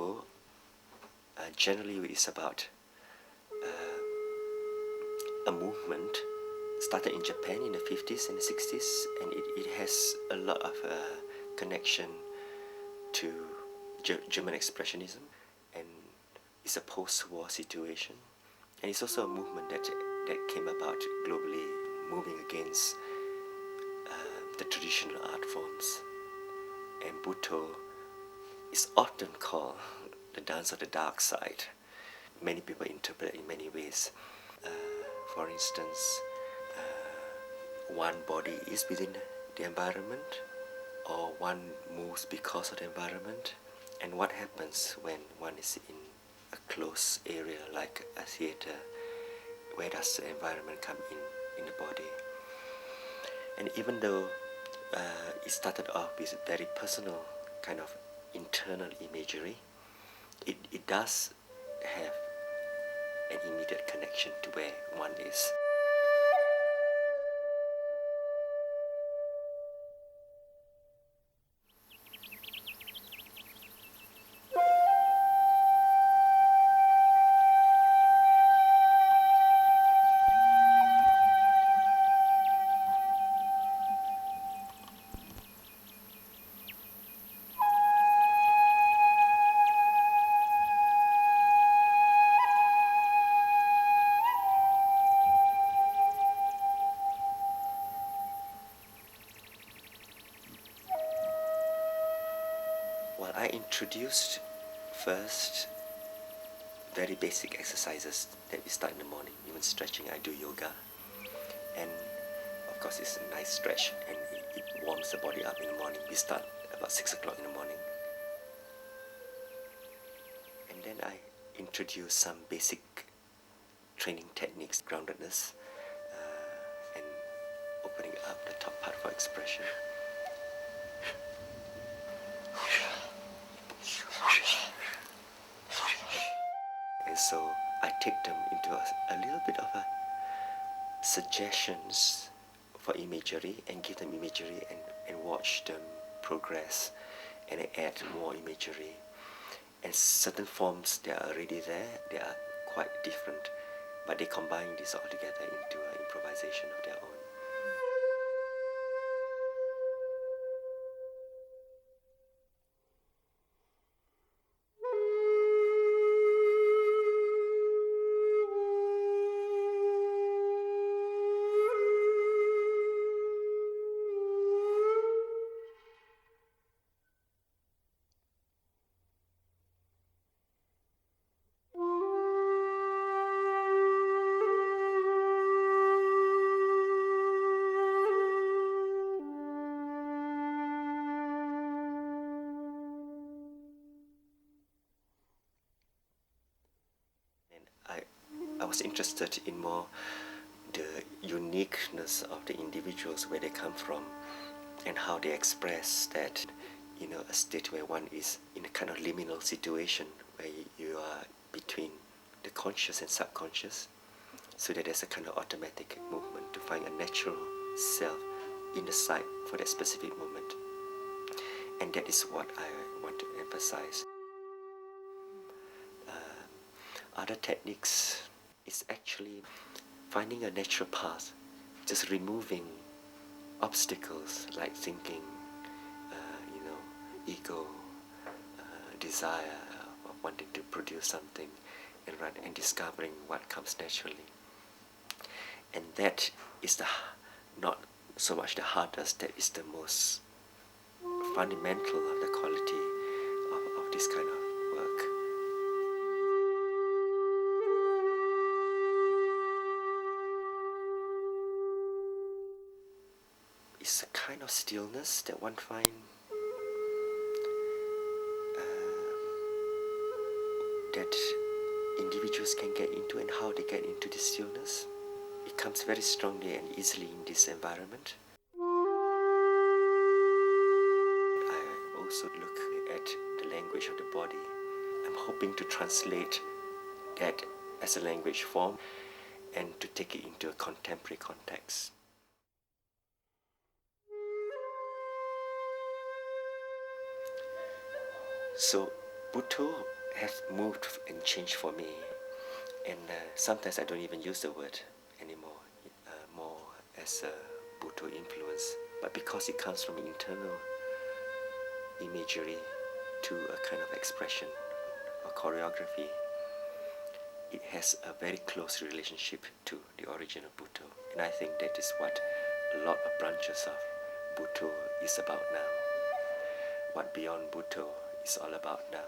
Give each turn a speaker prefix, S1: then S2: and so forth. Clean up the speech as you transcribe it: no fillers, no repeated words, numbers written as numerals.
S1: Butoh generally is about a movement started in Japan in the 50s and the 60s, and it has a lot of connection to German Expressionism, and it's a post-war situation, and it's also a movement that came about globally, moving against the traditional art forms. And Butoh is often called the dance of the dark side. Many people interpret it in many ways. For instance, one body is within the environment, or one moves because of the environment, and what happens when one is in a closed area like a theater. Where does the environment come in the body? And even though it started off with very personal kind of internal imagery, it does have an immediate connection to where one is. Well, I introduced first very basic exercises that we start in the morning, even stretching. I do yoga, and of course it's a nice stretch, and it warms the body up in the morning. We start about 6 o'clock in the morning, and then I introduce some basic training techniques, groundedness, and opening up the top part for expression. And so I take them into a little bit of a suggestions for imagery, and give them imagery, and watch them progress, and I add more imagery. And certain forms that are already there, they are quite different, but they combine this all together into an improvisation of their own. I was interested in more the uniqueness of the individuals, where they come from, and how they express that, a state where one is in a kind of liminal situation, where you are between the conscious and subconscious, so that there's a kind of automatic movement to find a natural self in the site for that specific moment. And that is what I want to emphasize. Other techniques is actually finding a natural path, just removing obstacles like thinking, ego, desire of wanting to produce something, and discovering what comes naturally. And that is not so much the hardest, that is the most fundamental of the quality of this kind of work. It's a kind of stillness that one finds that individuals can get into, and how they get into this stillness. It comes very strongly and easily in this environment. I also look at the language of the body. I'm hoping to translate that as a language form and to take it into a contemporary context. So Butoh has moved and changed for me, and sometimes I don't even use the word anymore, more as a Butoh influence, but because it comes from internal imagery to a kind of expression or choreography, it has a very close relationship to the origin of Butoh, and I think that is what a lot of branches of Butoh is about now. What Beyond Butoh is all about now.